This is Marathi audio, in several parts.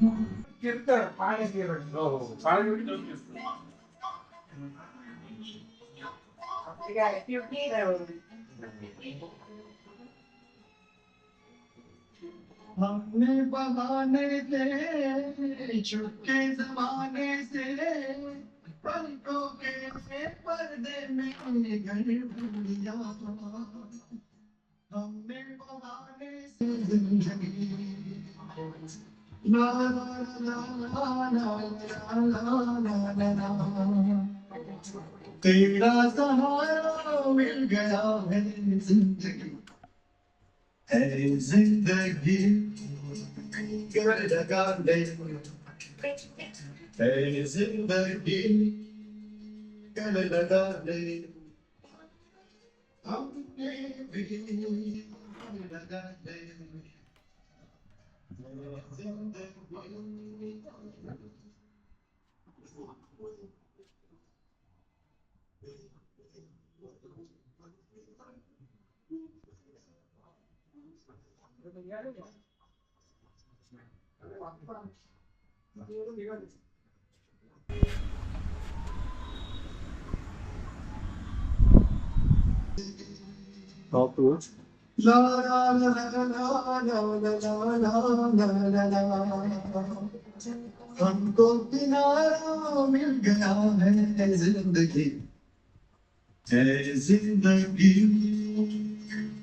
कीर्तन पाणी कीर्तन हो हो पाणी कीर्तन आपली काय ड्युटी नाही होती हमने बहाने से छुटके जमाने से पलकों के पर्दे में घर भर लिया हमने बहाने से जिंदगी ला ला ला ला ला ला ला ला तेरा सहारा मिल गया है जिंदगी है जिंदगी कर लगा ले है जिंदगी कर लगा ले हमने भी कर लगा ले जिंदगी La la la la la la la la la la हमको किनारा मिल गया है जिंदगी है जिंदगी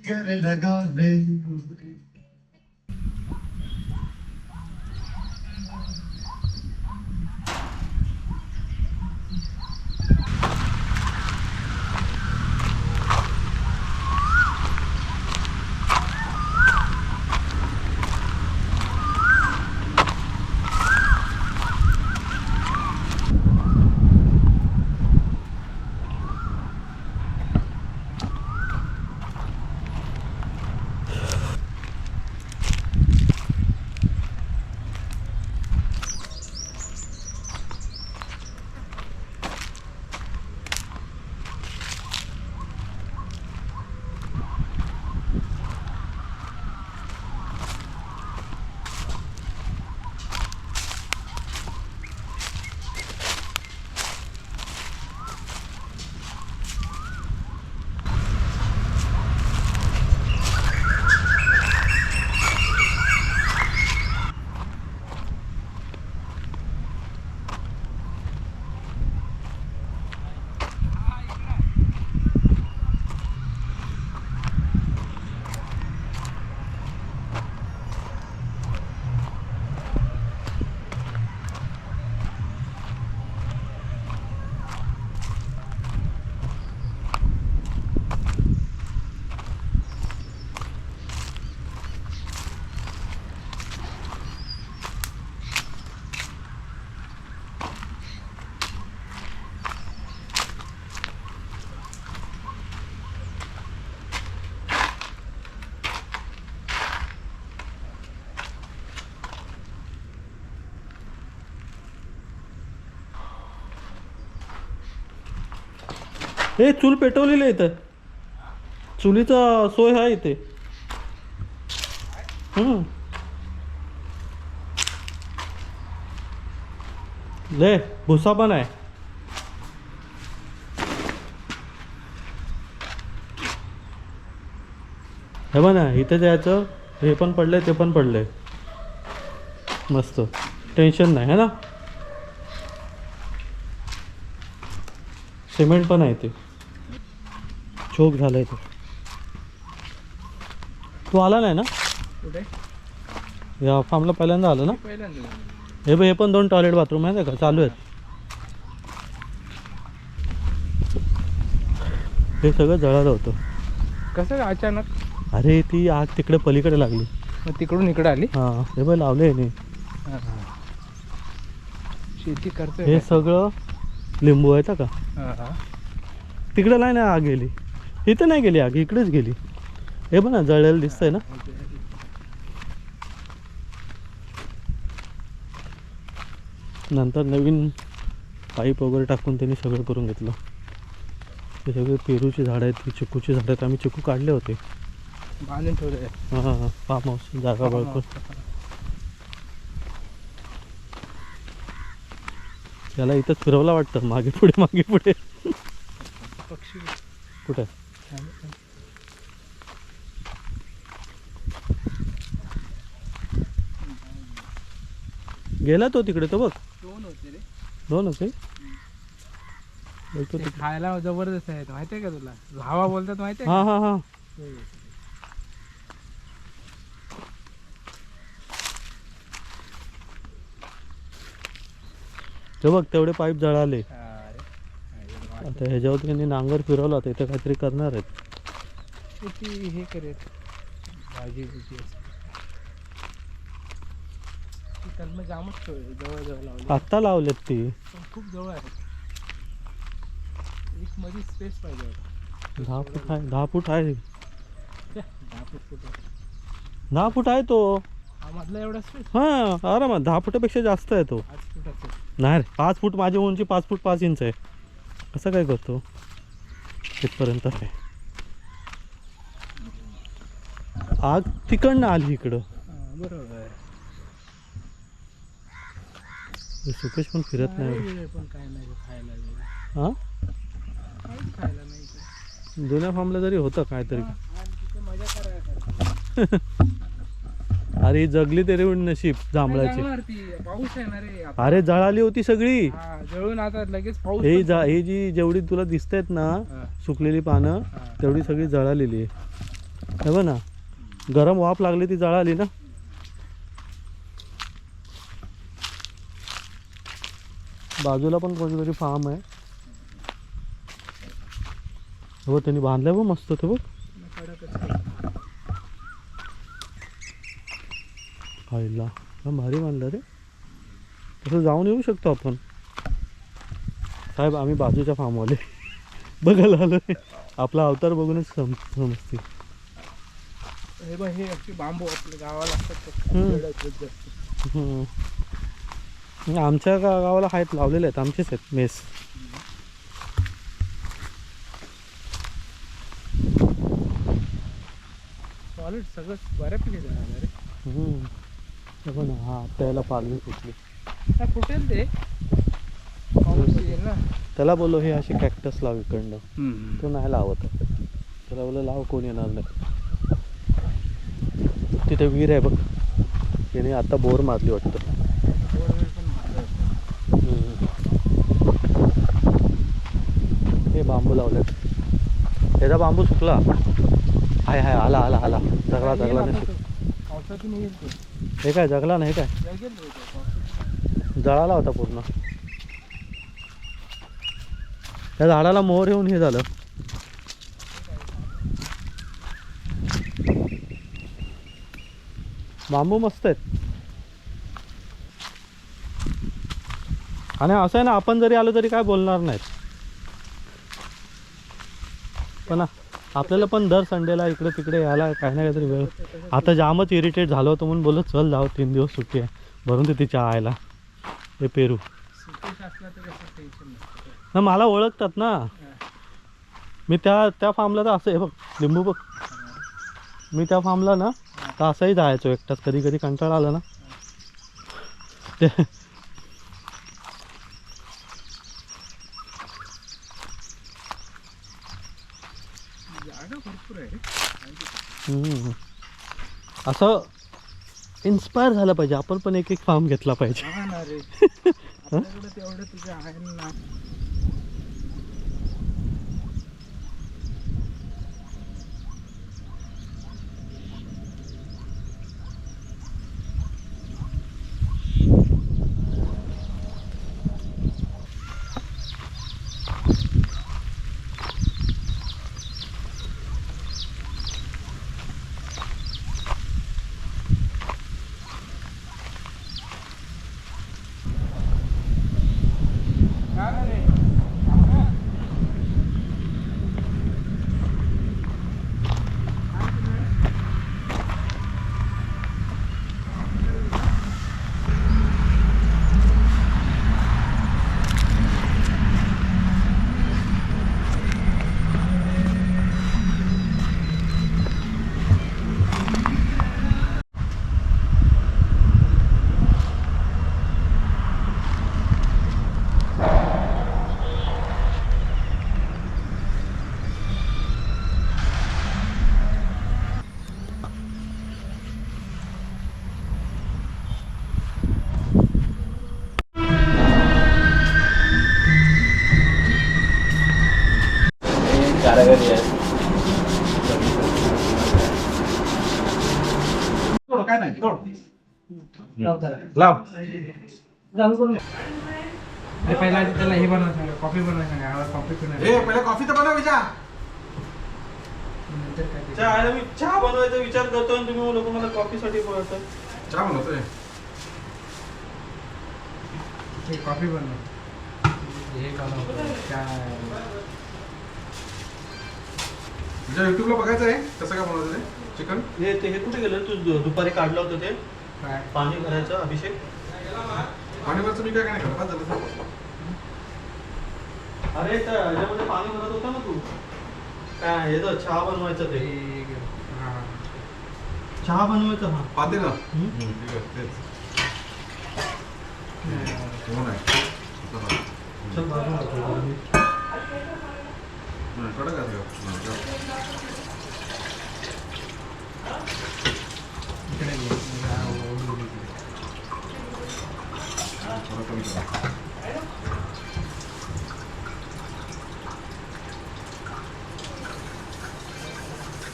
कर लगा ले हे चूल पेटवलेली आहे इथं चुलीचा सोय आहे इथे ले भुसा पण आहे हे बघ ना इथे जायचं हे पण पडलंय ते पण पडलंय मस्त टेन्शन नाही है ना सिमेंट पण आहे ते चोक झालंय ते तू आला नाही ना कुठे या फार्मला पहिल्यांदा आलं ना हे बघ हे पण 2 टॉयलेट बाथरूम आहे का चालू आहेत हे सगळं जळालं होतं कसं अचानक अरे ती आग तिकडे पलीकडे लागली तिकडून इकडे आली हां हे बघ लावले नाही शेती करतोय हे सगळं लिंबू आहे का तिकडे नाही ना आग गेली इथे नाही गेली आग इकडेच गेली हे बघ ना जळलेलं दिसतंय ना नंतर नवीन पाईप वगैरे टाकून त्यांनी सगळं करून घेतलं हे सगळे पेरूची झाडं आहेत ही चिकूची झाडं आहेत आम्ही चिकू काढले होते बांधून ठेवले हां फार्म हाऊस जागा बळकून त्याला इथं फिरवला वाटतं मागे पुढे पक्षी कुठं गेला तो तिकडे तो बघ दोन होते रे. दोनच आहे बोलतो ते तिकडे. खायला जबरदस्त आहेत माहितीये का तुला? भावा बोलतात माहितीये हा का? हा हा ते. ते बघ तेवढे पाईप जळाले अरे आता ह्याच्यावर त्यांनी नांगर फिरवला तर इथं काहीतरी करणार आहेत किती हे करेल भाजी बिजी असते. ती कलमं जामच जवळ जवळ लावली आत्ता लावलेत ती पण खूप जवळ आहे. एक मध्ये स्पेस पाहिजे होता. 10 फूट आहे 10 फूट आहे 10 फूट कुठं? 10 फूट आहे तो हा मधला एवढा स्पेस हा आरामात 10 फुटापेक्षा जास्त आहे तो 5 फुटाचा. नाही रे 5 फूट माझी उंची 5 फूट 5 इंच आहे कसं काय करतो इथपर्यंत आहे आग तिकडनं आली इकडं बरोबर. हे सुकेश पण फिरत नाही वेगळे पण काय नाही खायला वेगळं. हा काहीच खायला नाही इथे. जुन्या फार्मला जरी होतं काहीतरी हा, आणि तिथे मजा करायला. अरे ही जगली तरी नशीब जांभळाची पाऊस आहे ना रे आता. अरे जळाली होती सगळी हा, जळून आता लगेच पाऊस हे पण ही जी जेवढी तुला दिसतायत ना हा, सुकलेली पानं हा. तेवढी सगळी जळालेली आहे हे बघ ना गरम वाफ लागली ती जळाली ना बाजूला पण कोणतरी फार्म आहे हो त्यांनी बांधलंय बघ मस्त ते बघ कडकच आहे. खायला भारी बांधलं रे तसं जाऊन येऊ शकतो आपण साहेब आम्ही बाजूच्या फार्मवाले बघायला आलोय आपला अवतार बघूनच समजते हे बघ हे अशी बांबू आपल्या गावाला असतात हम्म. जळत जास्त. आमच्या गावाला आहेत लावलेले आहेत आमचेच आहेत मेस सॉलिड सगळं बऱ्यापैकी झालं रे. हे बघ ना हा त्याला पालवी फुटली आता फुटेल ते पाऊस येईल ना. त्याला बोललो हे अशी कॅक्टस लाव इकडनं तो नाही लावत त्याला बोललो लाव कोण येणार नाही तिथे विहीर आहे बघ त्याने आता बोर मारली वाटतं बोरवेल पण मारलं. हे बांबू लावलेत ह्याचा बांबू सुकला हाय हाय आला आला आला जगला जगला येईल नशीब आता तो. पावसातून येईल ते. हे काय जगला नाही काय जगेल रे तो पावसातून. जळाला होता पूर्ण त्या झाडाला मोहर येऊन हे झालं बांबू मस्त आहेत आणि असं आहे ना आपण जरी आलो तरी काय बोलणार नाहीत पण आपल्याला पण दर संडेला इकडे तिकडे यायला काही ना काहीतरी वेळ आता जामच इरिटेट झालो होतो म्हणून बोलत चल जाऊ 3 दिवस सुट्टी आहे भरून ते तिच्या आयला हे पेरू सुकेश असला तर कसं टेन्शन नसतं. ना मला ओळखतात ना मी त्या फार्मला तर असं आहे बघ लिंबू बघ मी त्या फार्मला ना तर असंही जायचो एकटाच कधी कधी कंटाळा आला ना ते जागा भरपूर आहे रे. हम्म. असं इन्स्पायर झालं पाहिजे आपण पण एक एक फार्म घेतला पाहिजे हा ना रे आपल्याकडे तेवढं तुझं आहे ना. काय रे काय नाही लाव पहिला आधी त्याला हे बनवायला सांगा, कॉफी बनवायला सांगा. आम्हाला कॉफी पिणार. ए पहिले कॉफी तर बनव विचार नंतर काय ते. चहा मी चहा बनवायचा विचार करतोय आणि तुम्ही लोक मला कॉफीसाठी बोलताय. चहा बनवतोय ते कॉफी बनव. हे बनव. काय? तुझ्या युट्यूबला बघायचं आहे कसं काय बनवतं ते चिकन. हे कुठे गेलं तू दुपारी काढलं होतं ते काय? पाणी भरायचं अभिषेक. पाणीवरचं मी काय काय नाही करत झालं अरे तर याच्यामध्ये पाणी भरत होता ना तू काय हे चहा बनवायचं ते हा. चहा बनवायचं हा पाते ना हम्म? ठीक आहे तेच हो नाही चल बाजूला ठेव. कडक आहे इकडे ये. हा, ओढून इकडे. थोडं कमी करा.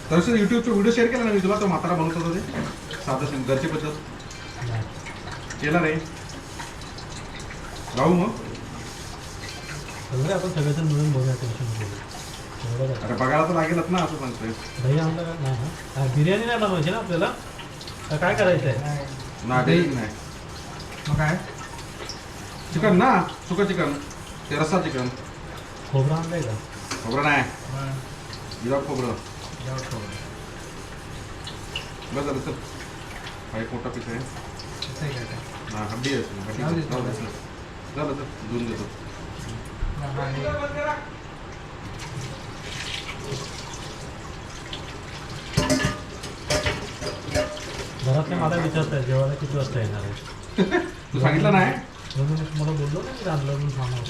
तर युट्यूबचा व्हिडिओ शेअर केला ना मी तुला तो म्हातारा बनवत होता ते साधं घरची पद्धत केला नाही राहू मग आपण सगळेजण मिळून बघूया टेन्शन. अरे बघायला तर लागेलच ना असं सांगतोय दही आणलं का नाही हा बिर्याणी नाही बनवायची ना आपल्याला तर काय करायचं आहे. काय? नाही मग काय? चिकन ना सुकं चिकन ते रस्सा चिकन खोबरं आणलंय का. खोबरं नाही हा. विदाउट खोबरं जाऊ ठेव. बस झालं चल हा एक मोठा पीस आहे असं आहे का काय? हा हड्डी आहे हड्डी जाऊ दे, जाऊ दे. झालं तर धुवून देतो हा, हे. घरातले मला विचारताय जेवायला किती वाजता येणार आहे. तू सांगितलं नाही म्हणून मला बोललो ना की आणलं म्हणून सांगा.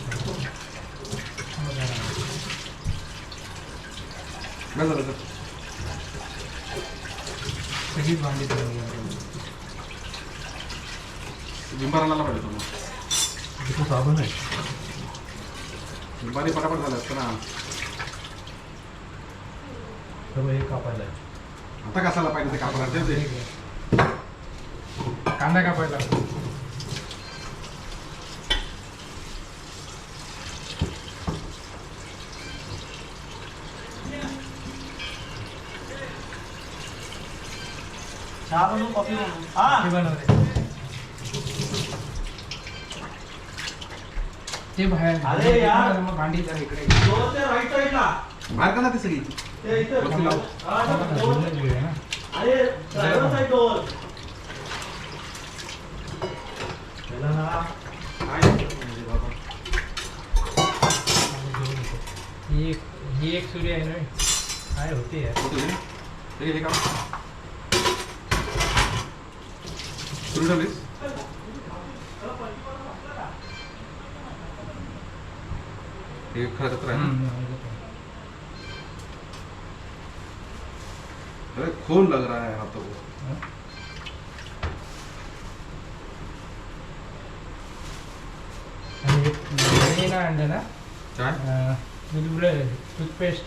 बस झालं तर सगळीच भांडी ठेवली. बिंबार आणायला पाहिजे तो मग तिथं साबण आहे. बिंबारी पटापट झालं असतं ना सर्व हे कापायला आहे. आता कसाला पाहिजे ते कापड ते दे. कांदा कापायला. चहा बनवू कॉफी बनवू हा हे बनवले. ते बाहेर. अरे यार. मग भांडी जरा इकडे. राईट साईडला बाहेर का ना ती सगळी ते इथं बसून लाव. बोलणं घेऊया ना. अरे ड्रायव्हर साईड डोर त्याला ना ही एक सूर्य आहे ना. काय होते यार. होतं ते? हे का सुरू ठेवलीस हे खरं तर आहे ना अरे खून लग रहा है हाथों को आणि हे ना आणलं ना. काय टूथपेस्ट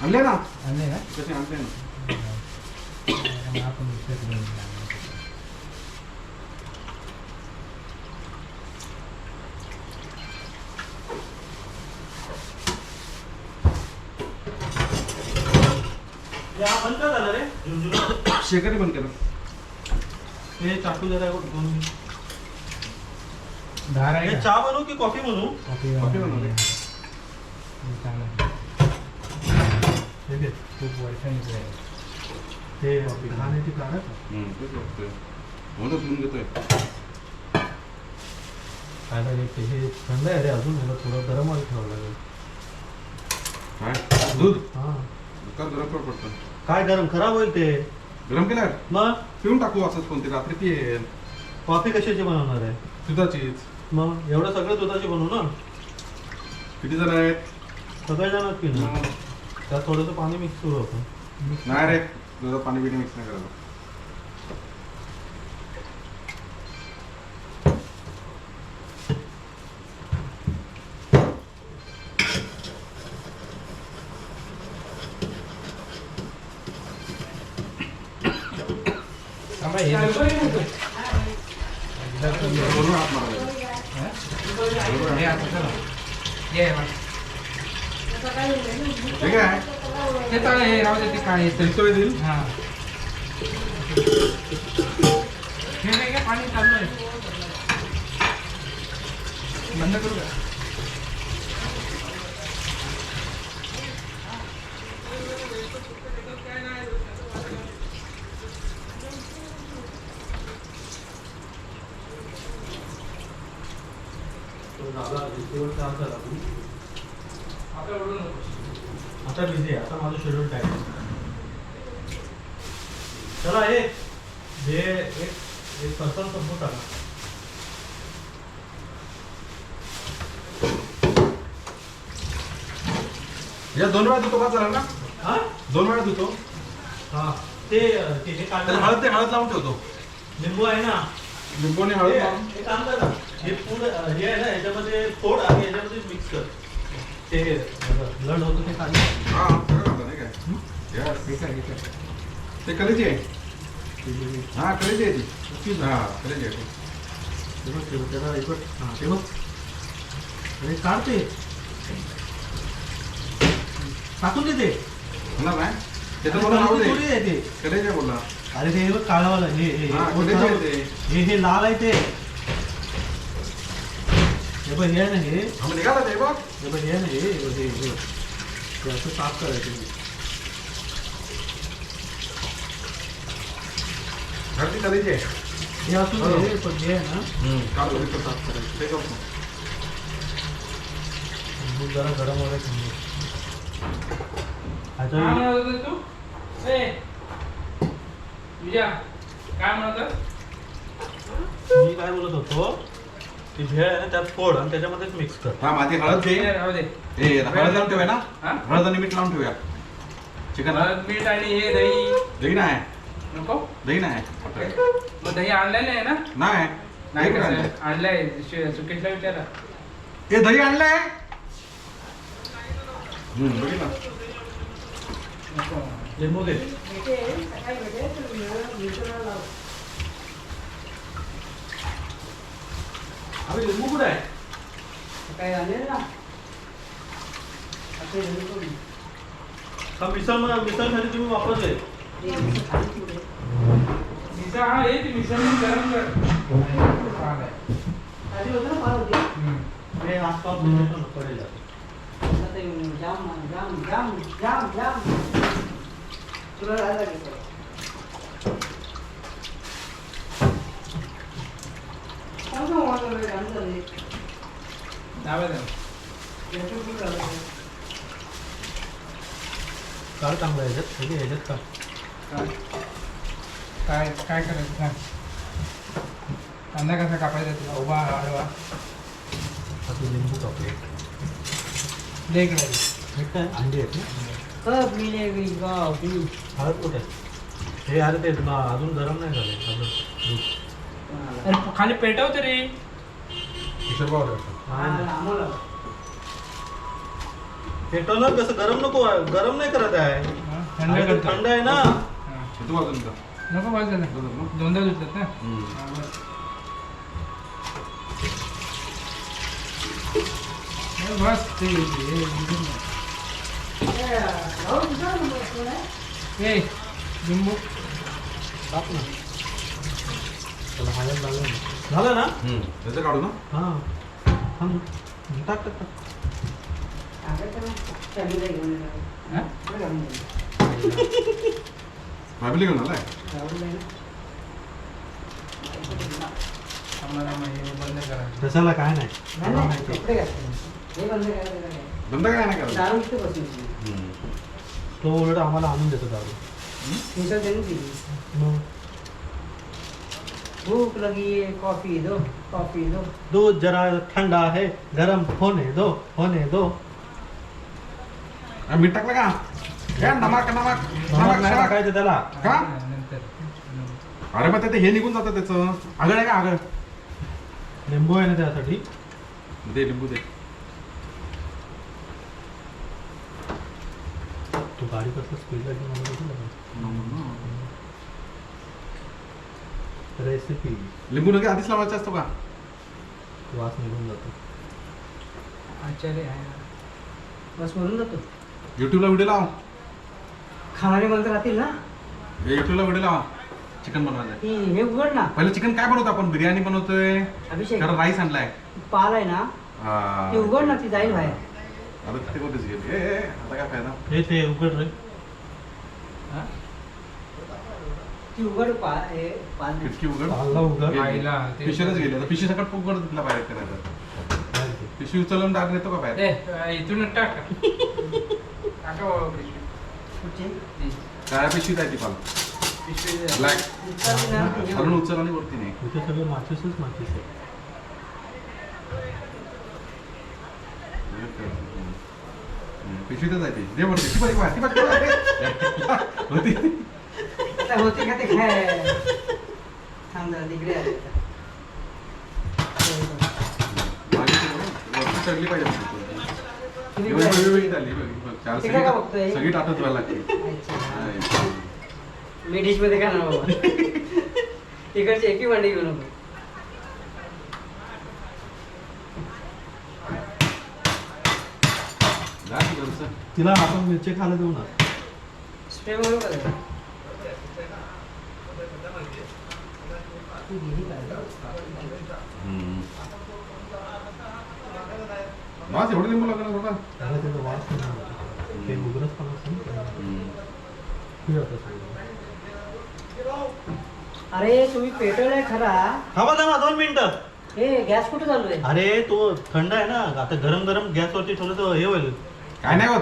आणले ना आणले ना. कसे आणले ना आपण या बंद का झालं रे झुंझुना शेकरी बंद केलं हे चाकू जरा दोन धार आहे हे का? चहा बनवू की कॉफी बनवू कॉफी बनवली. चांगलं. हे घे. खूप वर्षांनी आहे. ते खाण्याची काढत तेच बघतोय हो ना धुवून घेतोय खायला घेते हे थंड आहे रे अजून मला थोडं गरम ऑइल ठेवावं लागेल. काय दूध हा का गरम कर पडतं काय गरम खराब होईल ते. गरम केलं मग पिऊन टाकू असंच कोणती रात्री पियेल कॉफी कशाची बनवणार आहे. दुधाचीच मग एवढं सगळं दुधाची बनवू ना. किती जण आहेत सगळे जणात पिणार त्यात थोडंसं पाणी मिक्स करू आपण. नाही रे दुधात पाणी बिणी मिक्स नाही करायला बरोबर हात मारायला. ठीक आहे ते चालेल हे राहू दे ते काय येतं दिसतोय दिल हा हे नाही का पाणी चालू आहे बंद करू का आता बिझी आहे आता माझं शेड्यूल टाईम चला एक पर्सन संपवत आला या 2 वेळा धुतो का चला ना हा 2 वेळा धुतो हा ते हे त्याला हळद लावून ठेवतो लिंबू आहे ना लिंबूने हळद लावून हे काम कर ना हे पूर्ण हे आहे ना याच्यामध्ये फोड आणि याच्यामध्ये मिक्स कर ते ब्लड होतं ते काढलं हा सगळं घातलं नाही काय Yes. ठीक आहे ते कलेजी आहे हा कलेजी आहे ती हा कलेजी आहे त्याला एक हां ते बघ अरे काढते टाकून देते होणार नाही ते तर मला नाव दे थोडी आहे ते कलेजी आहे बोलला अरे ते हे बघ काळावाला हे हा कलेजी आहे ते हे लाल आहे ते हे बघ हे आहे ना हे हा मग निघाला ते बघ हे बघ हे आहे ना हे असं साफ करायचं घरची कलेजी आहे हे असून हे पण हे आहे ना काल बघितलं साफ करायचं ते करतो दूध जरा गरम वगैरे थंडी काय म्हणत होता तू ए विजया काय म्हणत होता मी काय बोलत होतो ती भेळ आहे ना त्यात फोड आणि त्याच्यामध्येच मिक्स कर हा माझी हळद दे राहू दे ए हळद लावून ठेवूया ना हा? हळद आणि मीठ लावून ठेवूया चिकन हळद मीठ आणि हे दही दही नाही नको दही नाही मग दही आणलेलं आहे ना नाही नाही दही कसं नाही. आणलंय सुकेशला विचारा ए दही आणलंय बघितलं नको लिंबू दे अरे लिंबू कुठे आहे काय झालं ना हा मिसळसाठी तुम्ही वापरले मिसळ हा ये ती मिसळ गरम कर चालेल. हे आसपास पडेल जाम जाम जाम जाम जाम तुला राहिला की सांगा मला रे आणलं डाव्या द्या. काळ चांगला आहे ह्याच्यात सगळे ह्याच्यात का काय काय करायचं सांग कांदा कसा कापायचा तुला उभा आडवा आता लिंबू कापले दे इकडे मीठ काय अंडी आहेत ना कब मिलेगी गाव की हळद कुठे आहे? हे अरे ते अजून गरम नाही झाले अजून दूध अरे खाली पेटव तरी किशोर भाऊ आम्हाला पेटवलं कसं गरम नको आहे गरम नाही करत आहे थंड अरे ते करतो. थंड आहे ना हा. तू वाजून का नको वाजलं दोनदा धुतलं ना बस ते ए लिंबू टाक ना त्याला हळद लागलं ना झालं ना त्याचं काढू ना हां थांब टाक टाक टाक हा? फॅमिली घेऊन आलाय आम्हाला हे बंद करा कशाला काय नाही बंद काय नाही करायचं तो उलट आम्हाला आणून देतो दारू मग भूख लगी है कॉफी दो दूध जरा ठंडा है गरम होने दो मीठ टाकलं का या नमक नमक नमक नमक नाही शाक. टाकायचं त्याला का नंतर अरे मग ते हे निघून जातं त्याचं आगळ आहे का आगळ लिंबू आहे ना त्यासाठी दे लिंबू दे तू गाडी कसं स्पीडला घेऊन आला होता ना? रेसिपी लिंबू नका आधीच लावायचा असतो का? वास निघून जातो. आचार्य आहे. बस बोलून जातो. युट्यूबला व्हिडिओ लाव. खाणारे माणसं राहतील ना. युट्यूबला व्हिडिओ लावा चिकन बनवायला. हे उघड ना. पहिले चिकन काय बनवतो आपण? बिर्याणी बनवतोय अभिषेक कारण राईस आणलाय. पाल आहे ना हा. ती उघड ना, ती जाईल बाहेर. आता तिथे कुठेच गेली. आता काय फायदा? हे ते उघड रे. ती उघड हे पाल नाही. खिडकी उघड. पालला उघड. आईला ते- पिशवीलाच गेली. आता पिशवी सकट उघड तिथला बाहेर करायचं. पिशवी उचलून टाक येतो का बाहेर? इथूनच टाक. टाका बाबा पिशवी. कुठची? ती काळ्या पिशवीत आहे ती पाल. पिशवी द्या. ब्लॅक. उचलली ना. खालून उचल आणि वरती नाही. इथे सगळं माचीसच माचीस आहे. पिशवीतच आहे ती. दे वरती. ती बरी ती बरी होती. आता होती का ते काय? थांब जरा तिकडे आले. मागे ते बघ, वरती चढली पाहिजे. तुम्ही बघ, काय? बघ, बघ, झाली, बघ, बघ. चार तिकडे का बघतोय? सगळी सगळी टाटत व्हायला लागली. अच्छा. मी डिश मध्ये खाणार बाबा. इकडची एकी भांडी घेऊ नको. जा की वरचं. तिला आपण मिरची खायला देऊ ना. स्प्रे मारू का त्याला? ती गेली काय? बस एवढं लिंबू लागला थोडा. त्याला त्याचा वास निघून जातो. ते उघडच पण असतं ना. हे होतं सगळं. अरे तुम्ही पेटवलंय खरा. थांबा 2 मिनिटं. हे गॅस कुठे चालू आहे? अरे तो थंड आहे ना, आता गरम गरम गॅसवरती ठेवलं तर हे होईल. काय नाही होत.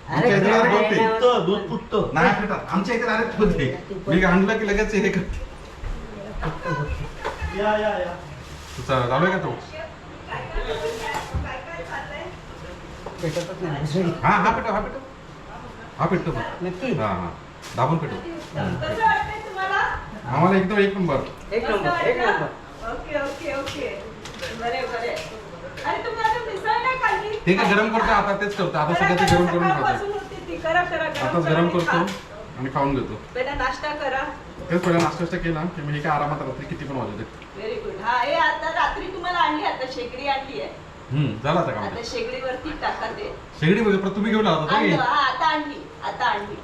आमच्या इथे काय direct नाही होते. होत. फुटतं, दूध फुटतं. नाही फिटत. आमच्या इथे डायरेक्ट होते. मी आणलं की लगेच हे करते. या या या. चालू आहे का तो? पेटतच नाही. हा हा पेटव हा पेटव हा पेटतो पण. नक्की. हा हा दाबून पेटव. कसं वाटतंय तुम्हाला? आम्हाला एकदम एक नंबर. एक नंबर, एक नंबर. ओके ओके ओके बरे बरे. अरे तुम्ही आता मिसळ नाही खाल्ली? ते काय गरम करतो आता तेच करतो. आता करा, सगळं ते करा, गरम करून सकाळपासून खातो. होती ती. करा करा आताच करा गरम आणि करतो खा. आणि खाऊन घेतो. पहिला नाश्ता करा. तेच पहिला नाश्ता केला की मी हे काय आरामात रात्री किती पण वाजवते. Very good. हा हे आता रात्री तुम्हाला आणली, आता शेगडी आणली आहे. झालं आता काम. आता शेगडीवरती टाका ते. शेगडी बघ परत तुम्ही घेऊन आला होता आणलं, का? हा आता आणली, आता आणली.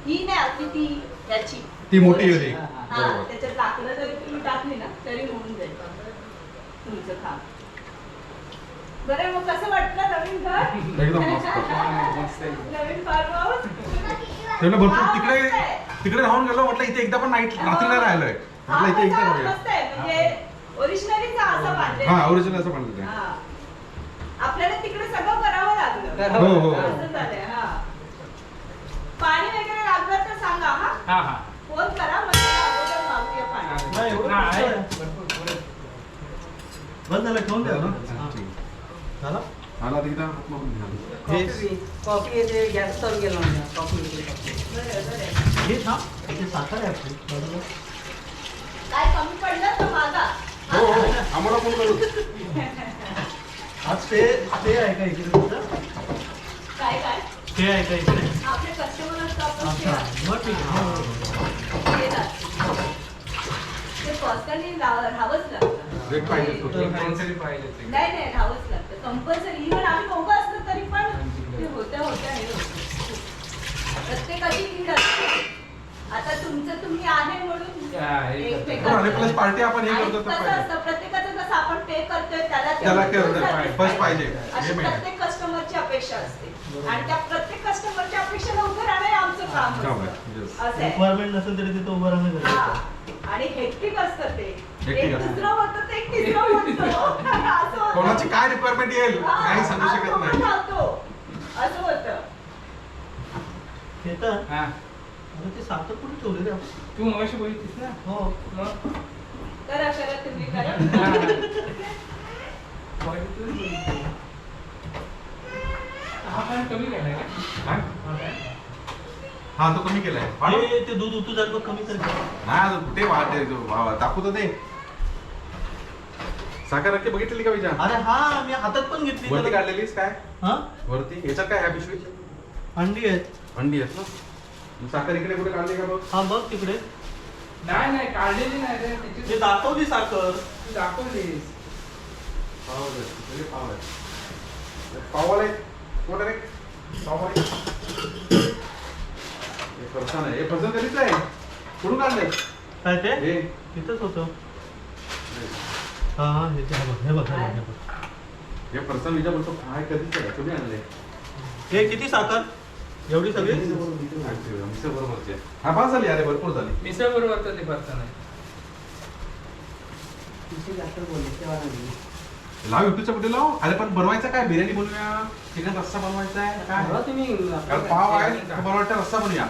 ही नाही आपली ती याची. ती मोठी होती. हा, हा बरोबर. त्याच्यात लाकडं जरी तुम्ही टाकली ना तरी होऊन जाईल तुमचं काम. बरं मग कसं वाटलं नवीन घर? एकदम मस्त. मस्त आहे. नवीन फार्म हाऊस? तेवढं भरपूर हा, तिकडे मस्त आहे. तिकडे राहून गेलो म्हटलं इथे एकदा पण नाईट रात्री नाही राहिलोय. हा, म्हटलं इथे एकदा मस्त राहूया. मस्त आहे. म्हणजे ओरिजिनलीचा असा बांधलेला हा आहे. ओरिजिनल असं म्हणलं ते. हा. आपल्याला तिकडे सगळं करावं लागलं. करावं. हो, हो. असं झालंय, हा. पाणी वगैरे लागलं तर सांगा हा. हा हा. फोन करा मग त्याला अगोदर मागूया पाणी. नाही, एवढं हा, आहे. मस्त आहे. भरपूर पुढे. बंद झालं, ठेवून द्या ना. हा, ठीक. झाला? आला तिकडे आतमधून घ्या. कॉफी कॉफी येते, गॅस चालू केला म्हणजे कॉफी येते. बरं बरं. हे थांब. इथे साखर आहे आपली. बरोबर. काय कमी पडलं तर मागा. हो हो आम्हाला फोन करू. आज स्टे आहे का इकडे तुमचं? काय काय स्टे आहे का इकडे? आपले कस्टमर असतात आपण अच्छा, मग ठीक आहे. येतात. ते पर्सनली राहावंच लागतं. ब्रेक पाहिजे ते- होतं. Compulsory पाहिजे ते. नाही नाही राहावंच लागतं कंपल्सरी. इव्हन आम्ही दोघं असलो तरी पण ते होत्या हे होतं. प्रत्येकाची नीड असते. आता तुमचं तुम्ही आहे म्हणून हा, हे करतो. एकमेकांचं- आणि प्लस पार्टी आपण हे आणि करतो तर कसं पाहिजे. असतं प्रत्येकाचं जसं आपण पे करतोय त्याला त्याला तेवढं तेवढं service first पाहिजे. अशी हे main आहे. प्रत्येक कस्टमरची अपेक्षा असते आणि त्या प्रत्येक कस्टमरच्या अपेक्षेला उभं राहणं हे आमचं काम काम असतं. आहे, yes. असं आहे. रिक्वायरमेंट नसेल तरी तिथं उभं राहणं गरजेचं आहे. हा. आणि हेक्टिक असतं ते. Hectic एक असतं. दुसरं होतं ते एक तिसरं होतं. असं होतं. कोणाची काय रिक्वायरमेंट येईल हा, काही सांगू आज शकत तो नाही. धावतो. असं होतं. हे तर हा. अरे ते साखर कुठे ठेवले रे आपण? तू मगाशी बोलतीस ना. हो. मग? करा करा तुम्ही करा. हा. मगाशी तूच बोलली. हा पण कमी केलाय का? काय? हा काय? हा तो कमी केलाय. वाढव. ते दूध उतू जात कमी कर. नाही अजून कुठे वाढते टाकू तर दे. साखर नक्की बघितलेली का विचार? अरे हा मी हातात पण घेतली वरती त्याला. काढलेलीस काय? हा वरती ह्याच्यात काय ह्या पिशवीत? अंडी आहेत. अंडी आहेत ना? मग साखर इकडे कुठे काढली का बघ? हा बघ तिकडे. नाही काढलेली नाही रे ते तिची दाखवली साखर. तू दाखवलीस. पाववाले कोण रे पाववाले हे फरसाण आहे. हे फरसाण कधीच आहे कुठून काढलंय काय ते हे तिथंच होतं. हा हे ते हे बघ. हे फरसाण विचार बोलतो काय कधीच आहे तुम्ही आणले हे किती साखर एवढी सगळी. मिसळ बरोबरचे हा पास झाली अरे भरपूर झाली. मिसळ बरोबर तर ते फरसाण आहे. तिथे जास्त बोलले तेव्हा नाही. लाव युट्यूबच्या पुढे लाव. अरे पण बनवायचं काय बिर्याणी बनवूया चिकन रस्सा बनवायचा आहे काय बघा तुम्ही कारण पाव आहे तर मला वाटतं रस्सा बनवूया.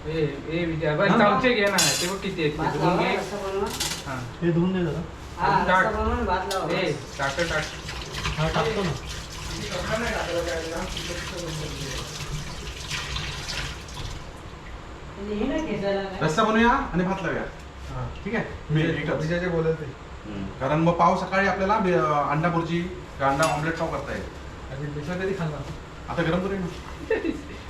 ए विद्या बरं चमचे घे ना ते बघ किती आहेत भात ते लावा, धुवून घे. रस्सा बनवा. हा. हे धुवून दे जरा. हा, टाक. रस्सा बनवा आणि भात लावा. ए टाक टाक. हा टाकतो ना. म्हणजे हे नाही खेचायला काय? रस्सा बनवूया आणि भात लावूया हा. ठीक आहे मी एकच विजयाचे बोलत आहे. कारण मग पाव सकाळी आपल्याला अंडा बुर्जी किंवा अंडा ऑमलेट पाव करता येईल. अजून मिसळ कधी खाल्ला? आता गरम करूया ना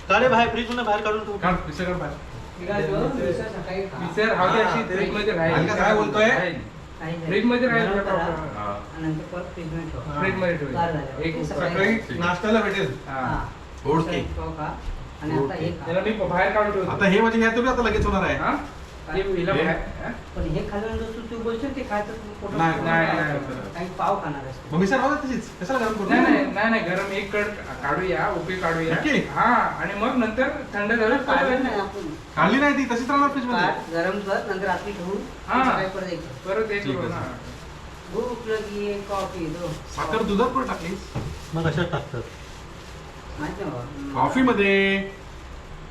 का रे बाहेर फ्रीज बाहेर काढून ठेव. काढ मिसळ काढ बाहेर. मी काय म्हणतो, मिसळ सकाळी खा. मिसळ राहू दे अशी फ्रीज मध्ये राहील. हलका काय बोलतोय? राहील. काही नाही. फ्रीज मध्ये राहील गरम का करा. प्रॉपर? हा. आणि नंतर परत फ्रीजमध्ये ठेवा. फ्रीज मध्ये ठेवू. गार झाल्यावर. एक ते सकाळी ठीक. नाश्त्याला भेटेल. हा. हा. ओके. मिसळ पाव खा. आणि आता हे खा. त्याला मी बाहेर काढून ठेवतो. आता हे म्हणजे घ्या तुम्ही आता लगेच होणार आहे हा? हे हिला हे? बाहेर- हा? पण हे खाल्ल्यानंतर तू बोलशील ते खायचं तू पोटात नाही, पोटात नाही, खायचं. नाही. काही पाव खाणार आहेस तू. मग मिसळ राहू दे तशीच कशाला गरम करू नाही गरम एक कड काढूया उभी काढूया. नक्की? हा आणि मग नंतर थंड झालं काढलं नाही आपण. काढली नाही ती तशीच राहणार फ्रीज मध्ये. काढ, गरम कर, नंतर रात्री ठेवून हा. सकाळी परत एक परत एक ठीक करू आहे. ना. भूक लगी कॉफी दो. साखर दुधात पण टाकली मग कशात टाकतात. माहिती आहे बाबा. कॉफी मध्ये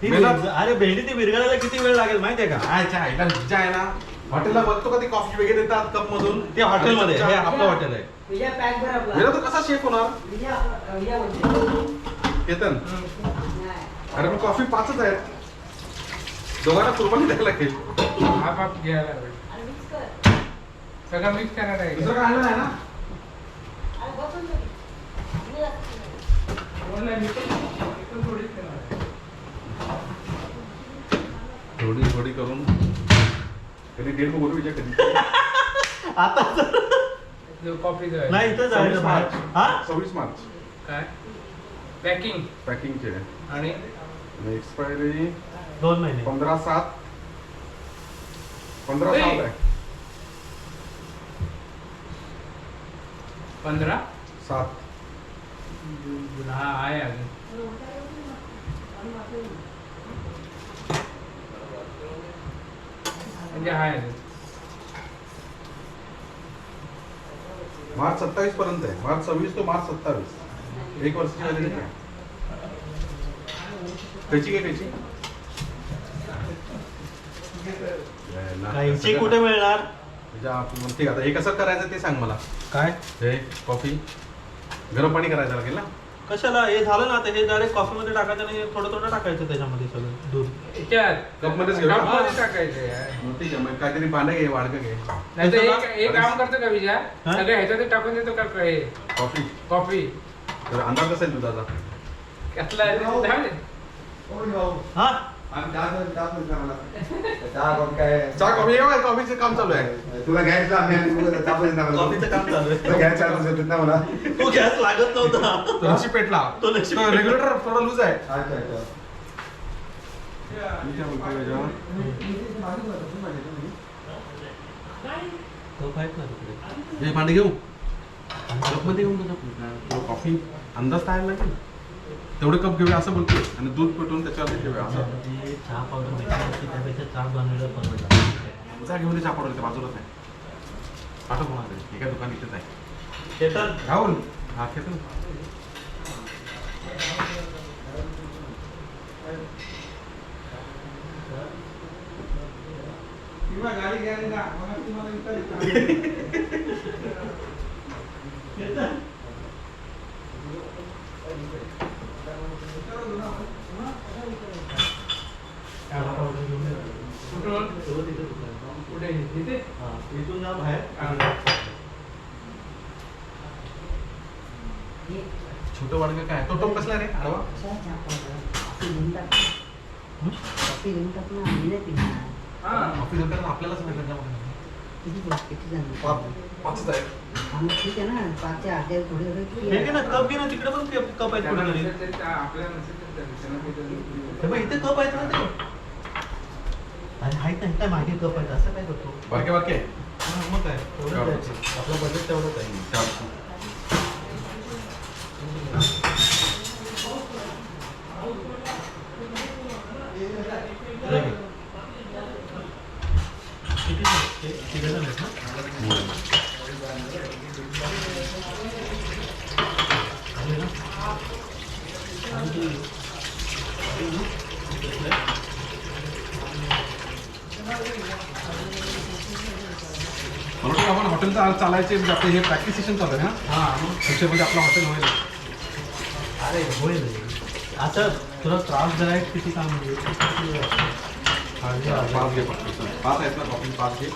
ती मेला- अरे भेंडी ती विरघळायला किती वेळ लागेल माहितीये का. काय आईला मज्जा आहे ना हॉटेलला बघतो का ती कॉफी वगैरे देतात कप मधून ते हॉटेलमध्ये हे आपलं हॉटेल आहे. विजय पॅक भर आपला. मेला तर कसा शेक होणार विजय आपला- विजय बोलते. केतन नाही. अरे पण कॉफी पाचच आहेत दोघांना कुर्बानी द्यायला लागेल. हा पाप घ्यायला लागेल. आणि मिक्स कर. सगळं मिक्स करणार आहे. दुसरं काय आणलं नाही ना आणि बसून तरी. मी लागते. बोल ना, मी पण थोडीच करणार आहे. थोडी थोडी करून कधी डेट बघू विचार कधी आता जो कॉफी जो आहे. नाही इथं जायचं बाहेर. हा 26 मार्च काय पॅकिंग पॅकिंगचे आणि एक्सपायरी 2 महिने. 15/7 15/7 आहे 15/7 हा आहे अजून. म्हणजे आहे अजून. मार्च 27 पर्यंत आहे. मार्च 26 तो मार्च 27 एक वर्षाची व्हॅलिडिटी आहे. कैची काय कैची काहीची कुठे मिळणार. ठीक आता हे कसं करायचं ते सांग मला. काय हे कॉफी गरम पाणी करायचं लागेल ना. कशाला हे झालं ना आता हे डायरेक्ट कॉफी मध्ये टाकायचं आणि थोडं थोडं टाकायचं त्याच्यामध्ये सगळं दूध. त्यात कप मध्येच घेऊया. कपमध्ये टाकायचं आहे. मग ठीक आहे मग काहीतरी भांडं घे वाडकं घे नाही तर एक काम करतो का विजय हा? सगळं ह्याच्यात टाकून देतो का हे कॉफी कॉफी तर अंदाज कसा आहे दुधाचा. कसला आहे ते झाले. हा चहा कॉफी कॉफीचं काम चालू आहे. तुला घ्यायचं कॉफीचं काम चालू आहे. घ्यायचं ना मला. तो गॅस लागत नव्हता. तो नशी पेटला तो नशी पेटला. रेग्युलेटर थोडा लूज आहे. अच्छा अच्छा. मी काय बोलतोय याच्यावर? तो पाहिजे ना तिकडे. हे भांडे घेऊ कपमध्ये घेऊन तुझं कॉफी अंदाज काय लागेल तेवढे कप घेऊया असं बोलतोय आणि दूध पेटवून त्याच्यावर ठेवूया असं. म्हणजे चहा पावडर भेटण्याची त्यापेक्षा चहा बनवलं परवडला. जा घेऊन चहा पडवलं ते बाजूलाच आहे. पाठव कोणाकडे एका दुकान इथेच आहे. केतन राहुल हा केतन गाडी घ्यायला जा. मग तुम्हाला विचार चहा पावडर घेऊन ये. कुठून सगळं तिथे दुकान. कुठे इथे हा, इथून जा बाहेर. हे छोटं वाडकं काय तो टोप कसला रे आडवा कशाला चहा पावडर? कॉफी घेऊन टाक. कॉफी घेऊन टाक ना, आम्ही नाही पिणार. हा कॉफी देतात आपल्यालाच नाही त्याच्यामध्ये किती जण? पाचच आहे हा, मग ठीक आहे ना 5 चे अर्धे थोडे हे घे ना कप घे ना तिकडे पण कप आहेत त्यांना कुठेतरी. नसेल तर आपल्याला नसेल तर त्यांना हे बघ इथे कप आहेत ना ते. अरे आहेत नाही काय मागे कप आहेत असं काय करतो. बारके बारके हा, मग काय तेवढंच द्यायचं. आपलं बजेट तेवढंच आहे. हे घे. किती जण? ते तिघं जण आहेत ना? आले ना? आणि मला वाटतं आपण हॉटेल चालायचे म्हणजे आपले हे प्रॅक्टिस सेशन चालू आहे ना हां मग त्याच्यामध्ये आपलं हॉटेल होईल अरे होईल आता तुला त्रासदायक किती काम म्हणजे पाच घे फक्त पाच आहेत ना कॉफी पाच घे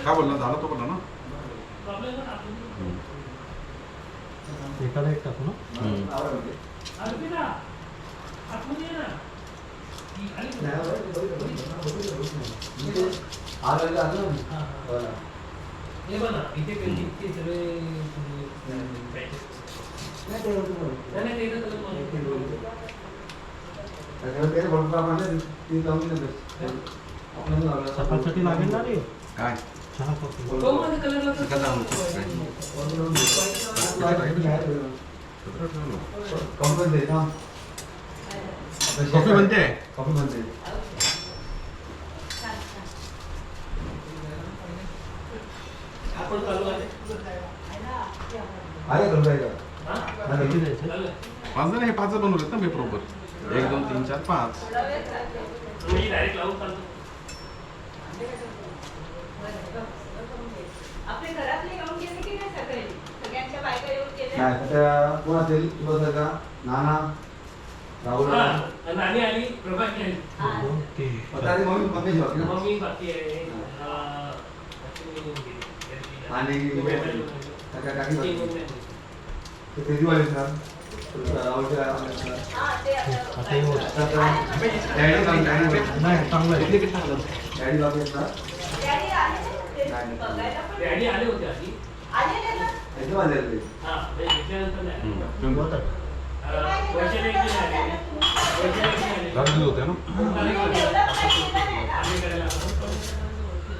काय बोलला झाला तो बोलला ना एकाला एक टाकू ना सकाळसाठी लागेल ना रे काय चहा कॉफी कॉफी बनते किती द्यायचं? पाच जण हे पाच बनवलेत ना मी बरोबर 1 2 3 4 5 आपले घरातले येऊन गेले की नाही सगळे सगळ्यांच्या बायका येऊन गेल्या कोण असेल का नाना राहुल नानी आणि प्रभाची आहे. ओके. पतारी मम्मी मम्मी जेवते ना मम्मी बाकी आहे आणि काका काकी बसले. ते तेजीवाले सर राहुलच्या हा ते आता हे होत. डॅडी नाही चांगलं आहे. डॅडी बाकी असतात डॅडी आहे ते बघायला पण डॅडी आले होते आधी. आलेले ना त्याचे माझे ते हा म्हणजे घेतल्यानंतर नाही. होतात. पैसे नाही दिले आले. पैसे नाही दिले आले. गाडी होते ना डेव्हलप काय केलं नाही ना आम्ही करायला लागलो.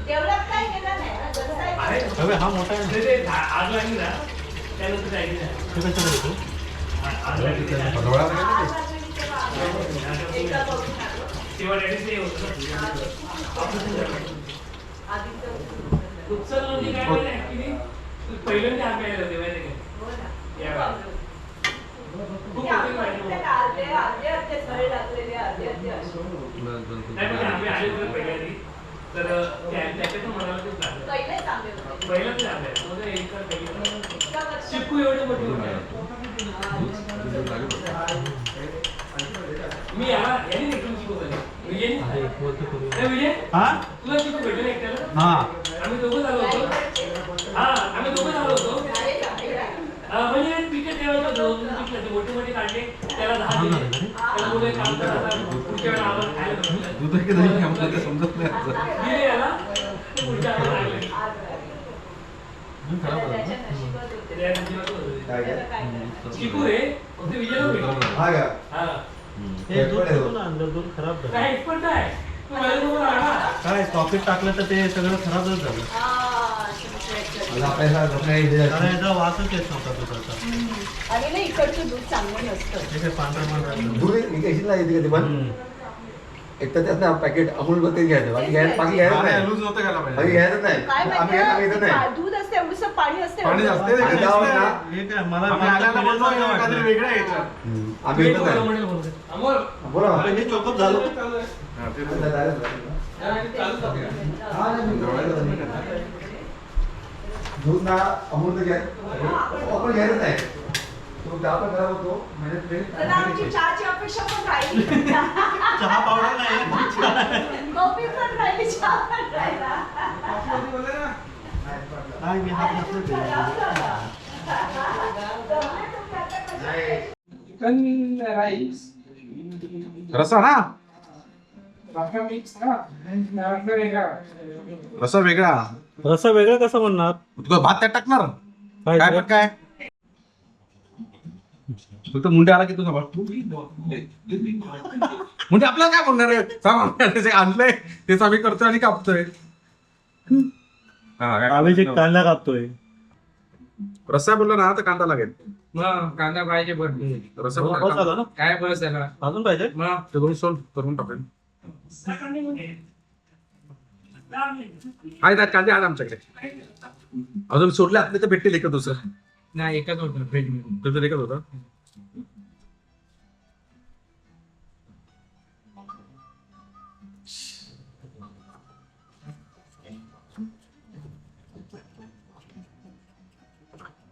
डेव्हलप काय केलं नाही ना जसं आहे आहे. अबे हा मोठा आहे. ते आग लागली ना त्यानंतर राहिली नाही. ते कशाला येतो? आग लागली नाही. डोळ्यात आज रात्री तेव्हा आलो. एकदा बघून आलो. तेव्हा डॅडी ते होतं ना. आधीचं उत्सव म्हणजे काय म्हणजे ऍक्च्युली पहिल्यांदा आग प्यायला होते माहिती आहे का? हो ना या खूप मोठी पाहिजे. अर्धे सळ लागलेले अर्धे असे नाही म्हणजे आम्ही आले होते पहिल्यांदा तर त्याच्यातून मला खूप लागलं. पहिले चांगले होते पहिल्यांदा लागलं मग एकदा पहिल्यांदा इतका वर्ष चिपकू एवढे मोठे होते. मी याला याने देखील शिकवलं विजय अरे, बोलतो करूया. नाही विजय हा तुला शिकू भेटलं नाही एकट्याला हा आम्ही दोघं आलो होतो आम्ही दोघं आलो होतो म्हणजे पिके ठेवायचं दोन पिकले मोठे मोठे काढले त्याला 10 दिले त्याला बोलले काम करा पुढच्या वेळेला आम्हाला खायला भेटलं. दूध आहे की नाही हे आम्हाला ते समजत नाही आता. दिले याला ते पुढच्या वेळेला लागले. त्याच्या नशिबात होते त्या नशिबात होते. काय काय काय करायचं? शिकू रे फक्त विजयला भेटलं. हा का हा हे दूध कुठून आणलं? दूध खराब झालं. काय एक्सपर्ट आहे तू माझ्यासोबत राहा. काय कॉफीत टाकलं तर ते सगळं खराबच झालं. मला आपल्याला झोपण्या इथे कारण याचा वासच येत नव्हता दुधाचा. आणि ना इकडचं दूध चांगलं नसतं हे काय पांढरं पांढरं. दूध घेशील ना येते कधी पण हम्म. एक तर त्यात ना पॅकेट अमूल बघते घ्यायचं बाकी घ्यायचं हा, नाही, नाही लूज नव्हतं घ्यायला बाकी पाहिजे घ्यायचं नाही काय आम्ही घेत नाही माहिती दूध असते एवढंसं पाणी असते पाणी जास्त आहे, आणि ते गावात जास्त ना आहे. हे काय मला आम्ही आल्याला बोललो मला हे काहीतरी वाटलं. वेगळं आहे याच्यात. आम्ही घेत नाही म्हणेल बोलते. अमोल बोला ना. हे चोकअप झालं. हा, ते दूध ना अमूल तर घ्यायचं आपण घ्यायचं नाही तो चहा पण खराब होतो म्हणजे तर आमची चहाची अपेक्षा पण राहिली चहा पावडर नाही कॉफी पण राहिली चहा पण राहिला नाही मी हात नसलं चिकन राईस रसा ना बाका मिक्स ना रस्सा वेगळा रसा वेगळा रस्सा वेगळा कसं म्हणणार तुला भात त्यात टाकणार काय काय ते? पण काय फक्त मुंडे आला की तुझा भात म्हणजे आपल्याला काय बोलणार आहे सांग जे आणलंय तेच आम्ही करतोय आणि कापतोय हा काय अभिषेक कांदा कापतोय रस्सा बोलला ना तर कांदा लागेल मग कांदा पाहिजे भरपूर रस्सा बस बोलला झालं ना काय बस त्याला अजून पाहिजे मग ते दोन सोल करून टाकेल आहेत कांदे आहेत आमच्याकडे अजून सोडले आपले तर भेटतील एक दुसरं नाही एकच होतं फ्रीज मध्ये तुझं एकच होतं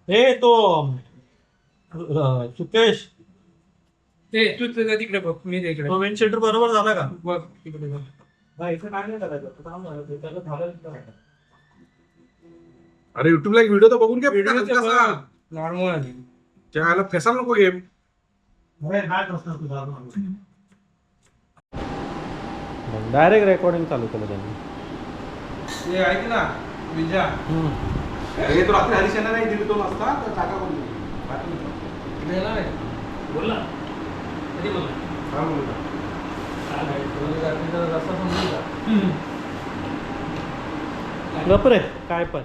ए तो सुकेश ते तू तुझं तिकडे बघ मी तिकडे तो मेन शेटर बरोबर झाला का बघ तिकडे बघ नाही इथं काय नाही करायचं त्याला झालं अरे युट्यूबला एक व्हिडिओ तर बघून घे नॉर्मल त्याला फेसायला नको गेम डायरेक्ट रेकॉर्डिंग चालू केलं त्यांनी ते ऐक ना विजा हे तो रात्री हरिशना नाही 1:30 वाजता तर टाका बोलली गेला रे बोलला कधी बोलला काय बोलला गप रे काय पण